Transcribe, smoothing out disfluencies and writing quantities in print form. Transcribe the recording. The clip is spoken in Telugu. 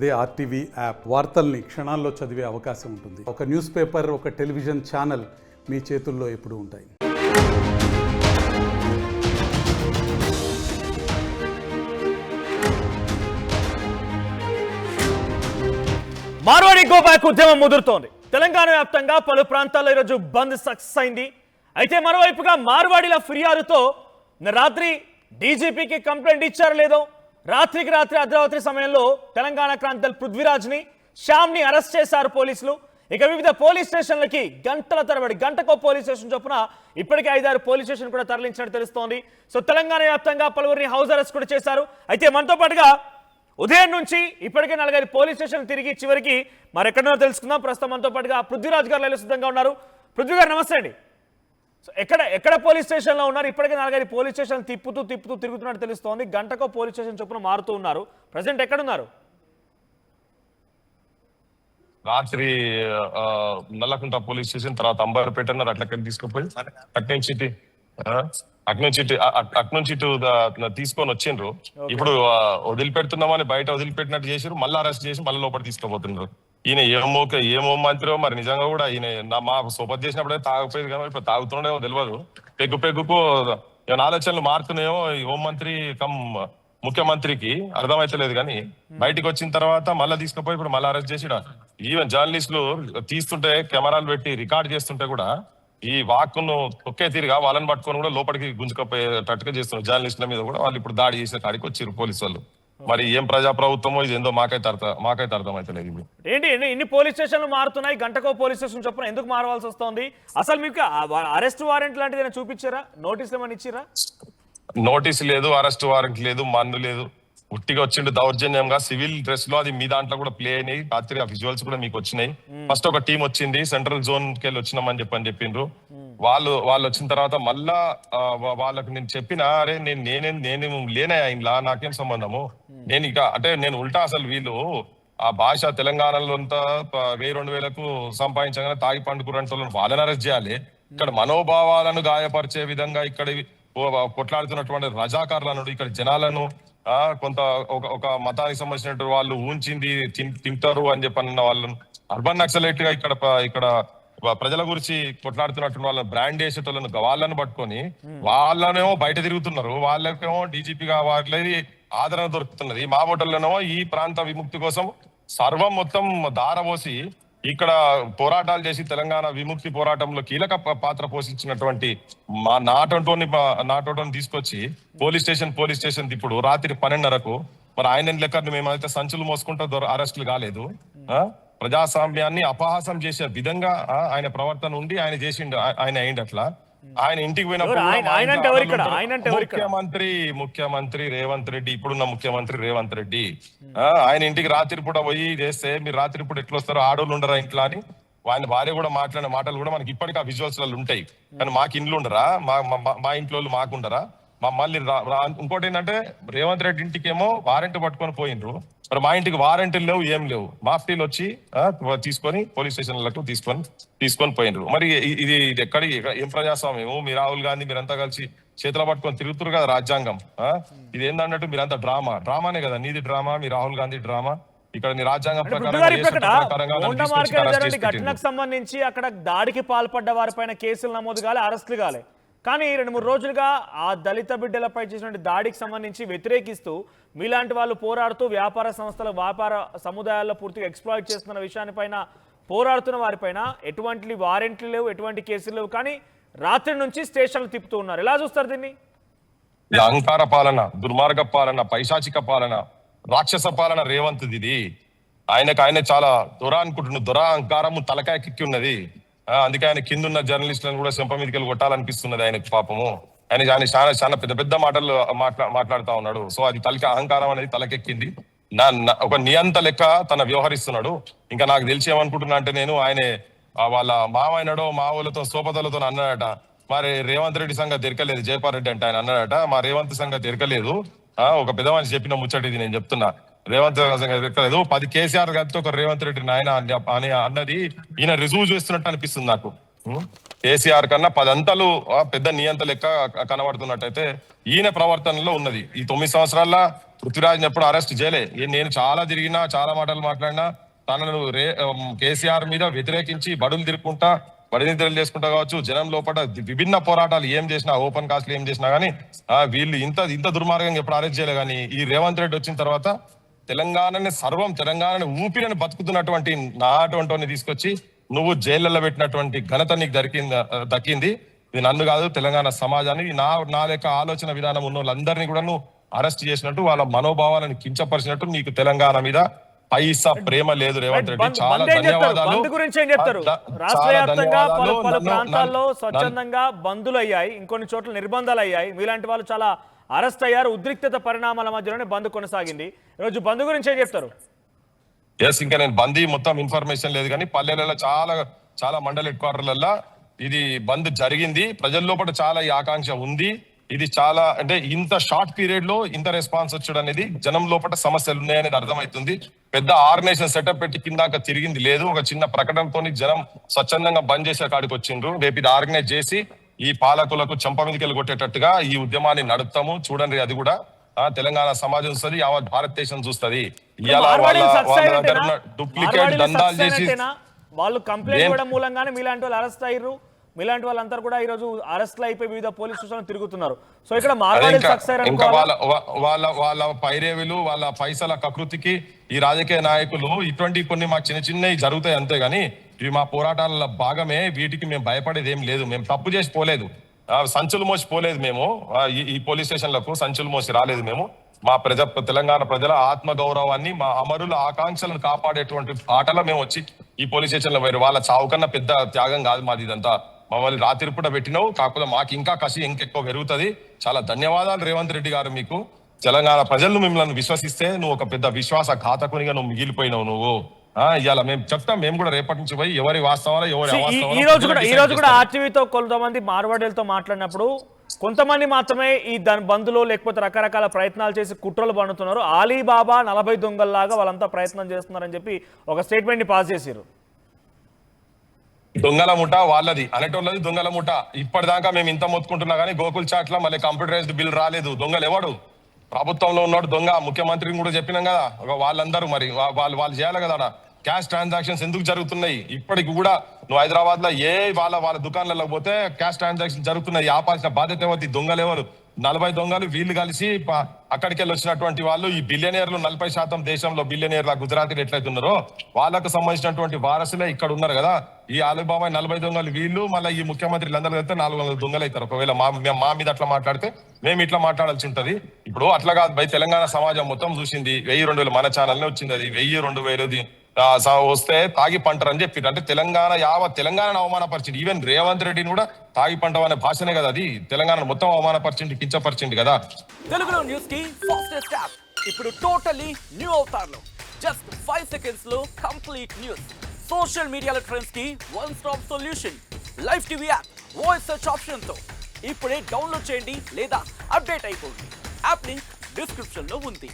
అదే ఆర్టీవీ యాప్ వార్తల్ని క్షణాల్లో చదివే అవకాశం ఉంటుంది. ఒక న్యూస్ పేపర్, ఒక టెలివిజన్ ఛానల్ మీ చేతుల్లో ఎప్పుడూ ఉంటాయి. మార్వాడి గో బ్యాక్ ఉద్యమం ముదురుతోంది. తెలంగాణ వ్యాప్తంగా పలు ప్రాంతాల్లో ఈరోజు బంద్ సక్సెస్ అయింది. అయితే మరోవైపుగా మార్వాడిల ఫిర్యాదుతో రాత్రి డీజీపీకి కంప్లైంట్ ఇచ్చారో లేదో, రాత్రికి రాత్రి అర్ధరాత్రి సమయంలో తెలంగాణ క్రాంతి పృథ్వీరాజ్ని, శ్యామ్ని అరెస్ట్ చేశారు పోలీసులు. ఇక వివిధ పోలీస్ స్టేషన్లకి గంటల తరబడి, గంటకో పోలీస్ స్టేషన్ చొప్పున ఇప్పటికే 5-6 పోలీస్ స్టేషన్ కూడా తరలించినట్టు తెలుస్తోంది. సో తెలంగాణ వ్యాప్తంగా పలువురిని హౌస్ అరెస్ట్ కూడా చేశారు. అయితే మనతో పాటుగా ఉదయం నుంచి ఇప్పటికే 4-5 పోలీస్ స్టేషన్లు తిరిగి చివరికి మరెక్కడో తెలుసుకుందాం. ప్రస్తుతం మనతో పాటుగా పృథ్వీరాజ్ గారు లైవ్లో సిద్ధంగా ఉన్నారు. పృథ్వీ గారు నమస్తే అండి. సో ఎక్కడ పోలీస్ స్టేషన్లో ఉన్నారు? ఇప్పటికే 4-5 పోలీస్ స్టేషన్ తిప్పుతూ తిరుగుతున్నట్టు తెలుస్తోంది. గంటకో పోలీస్ స్టేషన్ చొప్పున మారుతూ ఉన్నారు. ప్రజెంట్ ఎక్కడున్నారు? రాత్రి నల్లకుంట పోలీస్ స్టేషన్, తర్వాత అంబారిపేట అన్నారు. అట్లకి తీసుకుపోయి అట్నుంచి ఇటు తీసుకొని వచ్చిండ్రు. ఇప్పుడు వదిలిపెడుతున్నామని బయట వదిలిపెట్టినట్టు చేసారు, మళ్ళీ అరెస్ట్ చేసి మళ్ళీ లోపల తీసుకుపోతున్నారు. ఈయన ఏమో మంత్రో మరి నిజంగా కూడా ఈయన మా సోపతి చేసినప్పుడే తాగపోయేది కానీ ఇప్పుడు తాగుతుండేమో తెలియదు. పెగ్గుకు ఏమైనా ఆలోచనలు మారుతున్నాయేమో ఈ హోంమంత్రి కమ్ ముఖ్యమంత్రికి అర్థమైతలేదు. కానీ బయటకు వచ్చిన తర్వాత మళ్ళీ తీసుకుపోయి ఇప్పుడు మళ్ళీ అరెస్ట్ చేసిడ. ఈవెన్ జర్నలిస్టులు తీస్తుంటే కెమెరాలు పెట్టి రికార్డ్ చేస్తుంటే కూడా ఈ వాక్కును తొక్కే తీరుగా వాళ్ళని పట్టుకొని కూడా లోపలికి గుంజుకపోయేటట్టుగా చేస్తున్నారు. జర్నలిస్టుల మీద కూడా వాళ్ళు ఇప్పుడు దాడి చేసిన కాడికి వచ్చారు పోలీసు వాళ్ళు. మరి ఏం ప్రజాప్రభుత్వమో ఇది ఏందో మాకైతే అర్థమైతలేదు. ఏంటి ఇన్ని పోలీస్ స్టేషన్లు మారుతున్నాయి, గంటకో పోలీస్ స్టేషన్ చొప్పున ఎందుకు మారవలసి వస్తుంది? అసలు మీకు అరెస్ట్ వారెంట్ లాంటిది ఏమైనా చూపించారా? నోటీసులు ఏమైనా ఇచ్చిరా? నోటీసు లేదు, అరెస్ట్ వారెంట్ లేదు, మన్ను లేదు. ఉట్టిగా వచ్చిండు దౌర్జన్యంగా సివిల్ డ్రెస్ లో. అది మీ దాంట్లో కూడా ప్లే అయినాయి. రాత్రి ఆ విజువల్స్ కూడా మీకు వచ్చినాయి. ఫస్ట్ ఒక టీం వచ్చింది, సెంట్రల్ జోన్ కి వెళ్ళి వచ్చినామని చెప్పిండ్రు. వాళ్ళు వచ్చిన తర్వాత మళ్ళా వాళ్ళకు నేను చెప్పిన, అరే నేను లేనే ఇంట్లో, నాకేం సంబంధము, నేను ఇక అంటే నేను ఉల్టా అసలు వీళ్ళు ఆ భాష తెలంగాణలో అంతా 1000-2000కు సంపాదించగానే తాగి పండుకురంటోళ్ళని వాళ్ళని అరెస్ట్ చేయాలి. ఇక్కడ మనోభావాలను గాయపరిచే విధంగా ఇక్కడ కొట్లాడుతున్నటువంటి రజాకారులను, ఇక్కడ జనాలను కొంత ఒక మతానికి సంబంధించినటువంటి వాళ్ళు ఊంచింది తింటారు అని చెప్పన్న వాళ్ళను అర్బన్ నక్సలైట్ గా ఇక్కడ ప్రజల గురించి కొట్లాడుతున్నటువంటి వాళ్ళని బ్రాండ్ వేసేటోళ్ళను వాళ్ళని పట్టుకొని వాళ్ళనేమో బయట తిరుగుతున్నారు. వాళ్ళకేమో డీజీపీగా వాళ్ళది ఆదరణ దొరుకుతున్నది. మా ఓటర్లనేమో ఈ ప్రాంత విముక్తి కోసం సర్వం మొత్తం దారపోసి ఇక్కడ పోరాటాలు చేసి తెలంగాణ విముక్తి పోరాటంలో కీలక పాత్ర పోషించినటువంటి మా నాటోని తీసుకొచ్చి పోలీస్ స్టేషన్ ఇప్పుడు రాత్రి 12:30కు మరి ఆయన లెక్కను మేమైతే సంచులు మోసుకుంటూ అరెస్టులు కాలేదు. ప్రజాస్వామ్యాన్ని అపహాసం చేసే విధంగా ఆయన ప్రవర్తన ఉండి ఆయన చేసిండు, ఆయన అయింది అట్లా. ఆయన ఇంటికి పోయినప్పుడు ముఖ్యమంత్రి రేవంత్ రెడ్డి, ఇప్పుడున్న ముఖ్యమంత్రి రేవంత్ రెడ్డి ఆయన ఇంటికి రాత్రి పూట పోయి చేస్తే మీరు రాత్రి పూట ఎట్లా వస్తారో, ఆడోళ్ళు ఉండరా ఇంట్లో అని ఆయన భార్య కూడా మాట్లాడిన మాటలు కూడా మనకి ఇప్పటికీ ఆ విజువల్స్ ఉంటాయి. కానీ మాకు ఇండ్లు ఉండరా, మా ఇంట్లో మాకుండరా? మళ్ళీ ఇంకోటి ఏంటంటే రేవంత్ రెడ్డి ఇంటికి ఏమో వారెంట్ పట్టుకొని పోయిండ్రు. మరి మా ఇంటికి వారెంట్లు లేవు, ఏం లేవు. మాఫ్టీలు వచ్చి తీసుకొని పోలీస్ స్టేషన్లకు తీసుకొని పోయినరు. మరి ఇది ఎక్కడి ఏం ప్రజాస్వామ్యం? మీ రాహుల్ గాంధీ మీరంతా కలిసి చేతులు పట్టుకొని తిరుగుతురు కదా రాజ్యాంగం. ఇది ఏంటన్నట్టు మీరంతా డ్రామానే కదా, నీది డ్రామా, మీ రాహుల్ గాంధీ డ్రామా. ఇక్కడ నీ రాజ్యాంగం ఘటనకు సంబంధించి అక్కడ దాడికి పాల్పడ్డ వారిపైన కేసులు నమోదు కాలే, అరెస్టులు కాలే. కానీ 2-3 రోజులుగా ఆ దళిత బిడ్డలపై చేసినటువంటి దాడికి సంబంధించి వ్యతిరేకిస్తూ మీలాంటి వాళ్ళు పోరాడుతూ వ్యాపార సంస్థల వ్యాపార సముదాయాల్లో పూర్తిగా ఎక్స్ప్లాయిట్ చేస్తున్న విషయానిపైన పోరాడుతున్న వారిపైన ఎటువంటి వారెంట్లు లేవు, ఎటువంటి కేసులు లేవు. కానీ రాత్రి నుంచి స్టేషన్లు తిప్పుతూ ఉన్నారు. ఎలా చూస్తారు దీన్ని? అహంకార పాలన, దుర్మార్గ పాలన, పైశాచిక పాలన, రాక్షస పాలన రేవంత్ ఇది. ఆయన చాలా దురహంకారము తలకాయకి ఉన్నది. అందుకే ఆయన కిందున్న జర్నలిస్టులను కూడా చెంప మీదకి వెళ్ళి కొట్టాలనిపిస్తున్నది ఆయనకు. పాపము ఆయన చాలా పెద్ద మాటలు మాట్లాడుతా ఉన్నాడు. సో అది అహంకారం అనేది తలకెక్కింది. ఒక నియంత లెక్క తన వ్యవహరిస్తున్నాడు. ఇంకా నాకు తెలిసి ఏమనుకుంటున్నా అంటే, నేను ఆయనే వాళ్ళ మావైనడో మా ఊళ్ళతో సోపదలతో అన్నాడట, మరి రేవంత్ రెడ్డి సంగతి దొరకలేదు, జయపాల్ రెడ్డి అంటే ఆయన అన్నాడట, మా రేవంత్ సంగతి దొరకలేదు. ఒక పెద్దవాడిని చెప్పిన ముచ్చట ఇది నేను చెప్తున్నా. రేవంత్ దొరకలేదు, 10 కేసీఆర్ గారితో ఒక రేవంత్ రెడ్డి నాయన అని అన్నది ఈయన రుజువు చేస్తున్నట్టు అనిపిస్తుంది నాకు. కేసీఆర్ కన్నా 10 అంతలు పెద్ద నియంత లెక్క కనబడుతున్నట్టయితే ఈయన ప్రవర్తనలో ఉన్నది. ఈ 9 సంవత్సరాల పృథ్వీరాజ్ ఎప్పుడు అరెస్ట్ చేయలే. నేను చాలా తిరిగినా, చాలా మాటలు మాట్లాడినా, తనను కేసీఆర్ మీద వ్యతిరేకించి బడులు తిరుక్కుంటా, బడినిద్రలు చేసుకుంటా కావచ్చు, జనం లోపల విభిన్న పోరాటాలు ఏం చేసినా, ఓపెన్ కాస్ట్లు ఏం చేసినా గానీ వీళ్ళు ఇంత దుర్మార్గంగా ఎప్పుడు అరెస్ట్ చేయలే. కానీ ఈ రేవంత్ రెడ్డి వచ్చిన తర్వాత తెలంగాణని తెలంగాణని ఊపిరిని బతుకుతున్నటువంటి అటువంటి తీసుకొచ్చి నువ్వు జైళ్ళలో పెట్టినటువంటి ఘనత నీకు దక్కింది. ఇది నన్ను కాదు, తెలంగాణ సమాజాన్ని, నా లెక్క ఆలోచన విధానం ఉన్న వాళ్ళందరినీ కూడా నువ్వు అరెస్ట్ చేసినట్టు, వాళ్ళ మనోభావాలను కించపరిచినట్టు నీకు తెలంగాణ మీద పైసా ప్రేమ లేదు రేవంత్ రెడ్డి. చాలా ధన్యవాదాలు. బంద్ గురించి ఏం చెప్తారు? రాష్ట్ర వ్యాప్తంగా పలు ప్రాంతాల్లో స్వచ్ఛందంగా బందులు అయ్యాయి, ఇంకొన్ని చోట్ల నిర్బంధాలు అయ్యాయి. మీలాంటి వాళ్ళు చాలా అరెస్ట్ అయ్యారు. ఉద్రిక్తత పరిణామాల మధ్యలోనే బంద్ కొనసాగింది. ఈరోజు బంద్ గురించి ఏం చెప్తారు? ఎస్, ఇంకా నేను బందీ మొత్తం ఇన్ఫర్మేషన్ లేదు కానీ పల్లెలలో చాలా మండల హెడ్ క్వార్టర్లలో ఇది బంద్ జరిగింది. ప్రజల లోపల చాలా ఈ ఆకాంక్ష ఉంది. ఇది చాలా అంటే ఇంత షార్ట్ పీరియడ్ లో ఇంత రెస్పాన్స్ వచ్చడం అనేది జనం లోపల సమస్యలు ఉన్నాయనేది అర్థమవుతుంది. పెద్ద ఆర్గనైజేషన్ సెటప్ పెట్టి కిందాక తిరిగింది లేదు. ఒక చిన్న ప్రకటనతో జనం స్వచ్ఛందంగా బంద్ చేసే కాడికి వచ్చిండ్రు. రేపు ఇది ఆర్గనైజ్ చేసి ఈ పాలకులకు చెంప మీదకి కొట్టేటట్టుగా ఈ ఉద్యమాన్ని నడుపుతాము. చూడండి, అది కూడా తెలంగాణ సమాజం చూస్తుంది, యావత్ భారతదేశం చూస్తుంది. డూప్లికేట్ దందాలు చేసి వాళ్ళు కంప్లైంట్ ఇవ్వడం మూలంగానే మీలాంటి వాళ్ళు అరెస్ట్ అయ్యారు. మీలాంటి వాళ్ళంతా కూడా ఈ రోజు అరెస్ట్లు అయిపోయి వివిధ పోలీస్ స్టేషన్లు తిరుగుతున్నారు. సో ఇక్కడ ఇంకా వాళ్ళ పైరేవులు, వాళ్ళ పైసల కకృతికి ఈ రాజకీయ నాయకులు ఇటువంటి కొన్ని మాకు చిన్నవి జరుగుతాయి అంతే గానీ ఇవి మా పోరాటాల భాగమే. వీటికి మేము భయపడేది ఏం లేదు. మేము తప్పు చేసి పోలేదు, సంచులు మోసి పోలేదు. మేము ఈ పోలీస్ స్టేషన్లకు సంచులు మోసి రాలేదు. మేము మా తెలంగాణ ప్రజల ఆత్మ గౌరవాన్ని, మా అమరుల ఆకాంక్షలను కాపాడేటువంటి ఆటలో మేము వచ్చి ఈ పోలీస్ స్టేషన్ లో పోయారు. వాళ్ళ చావు కన్నా పెద్ద త్యాగం కాదు మాది ఇదంతా. మమ్మల్ని రాత్రి పూట పెట్టినావు, కాకపోతే మాకు ఇంకా కసి ఇంకెక్కువ పెరుగుతుంది. చాలా ధన్యవాదాలు రేవంత్ రెడ్డి గారు. మీకు తెలంగాణ ప్రజలను మిమ్మల్ని విశ్వసిస్తే నువ్వు ఒక పెద్ద విశ్వాస ఘాతకునిగా నువ్వు మిగిలిపోయినావు. నువ్వు ఇవాళ మేము చెప్తాం, మేము కూడా రేపటి నుంచి పోయి ఎవరి వాస్తవాలు ఈ రోజు కూడా ఆర్టీవీతో కొంతమంది మార్వాడీలతో మాట్లాడినప్పుడు కొంతమంది మాత్రమే ఈ బంద్లో లేకపోతే రకరకాల ప్రయత్నాలు చేసి కుట్రలు పండుతున్నారు. అలీబాబా 40 దొంగల్లాగా వాళ్ళంతా ప్రయత్నం చేస్తున్నారని చెప్పి ఒక స్టేట్మెంట్ ని పాస్ చేశారు. దొంగల ముఠ వాళ్ళది, అనేటోళ్ళది దొంగల ముఠ. ఇప్పటిదాకా మేము ఇంత మొత్తుకుంటున్నా కానీ గోకుల్ చాట్ లో మళ్ళీ కంప్యూటరైజ్డ్ బిల్ రాలేదు. దొంగలు ఎవడు? ప్రభుత్వంలో ఉన్నాడు దొంగ. ముఖ్యమంత్రిని కూడా చెప్పినాం కదా, వాళ్ళందరూ మరి వాళ్ళు చేయాలి కదా. క్యాష్ ట్రాన్సాక్షన్స్ ఎందుకు జరుగుతున్నాయి? ఇప్పటికి కూడా నువ్వు హైదరాబాద్ లో వాళ్ళ దుకాణాలకు పోతే క్యాష్ ట్రాన్సాక్షన్ జరుగుతున్నాయి. ఆపాల్సిన బాధ్యత ఎవరు? దొంగలు ఎవరు? 40 దొంగలు వీళ్ళు కలిసి అక్కడికి వెళ్ళి వచ్చినటువంటి వాళ్ళు. ఈ బిలియనీర్లు 40% దేశంలో బిలియనీర్ల గుజరాతీలు ఎట్లయితే ఉన్నారో వాళ్ళకు సంబంధించినటువంటి వారసులే ఇక్కడ ఉన్నారు కదా. ఈ అలీబాబా 40 దొంగలు వీళ్ళు, మళ్ళీ ఈ ముఖ్యమంత్రులు అందరూ కలిస్తే 400 దొంగలు అవుతారు. ఒకవేళ మా మీద అట్లా మాట్లాడితే మేము ఇట్లా మాట్లాడాల్సి ఉంటది. ఇప్పుడు అట్లా కాదు భయ్, తెలంగాణ సమాజం మొత్తం చూసింది. 1000-2000 మన ఛానల్నే వచ్చింది. అది 1000-2000 వస్తే తాగి పంటరని చెప్పి అంటే తెలంగాణ అవమానపరిచింది. ఈవెన్ రేవంత్ రెడ్డిని కూడా తాగి పంట అనే భాషనే కదా అది. తెలంగాణ మొత్తం అవమానపరిచింది, కించపరిచింది కదా. తెలుగులో న్యూస్ కి ఫాస్టెస్ట్ యాప్ ఇప్పుడు టోటలీ న్యూ అవతార్లో జస్ట్ 5 సెకండ్స్ లో కంప్లీట్ న్యూస్. సోషల్ మీడియాలో ట్రెండ్స్ కి one stop solution. Live TV app voice search option తో ఇప్పుడే డౌన్లోడ్ చేయండి లేదా అప్డేట్ అయిపోండి. యాప్ లింక్ డిస్క్రిప్షన్ లో ఉంది.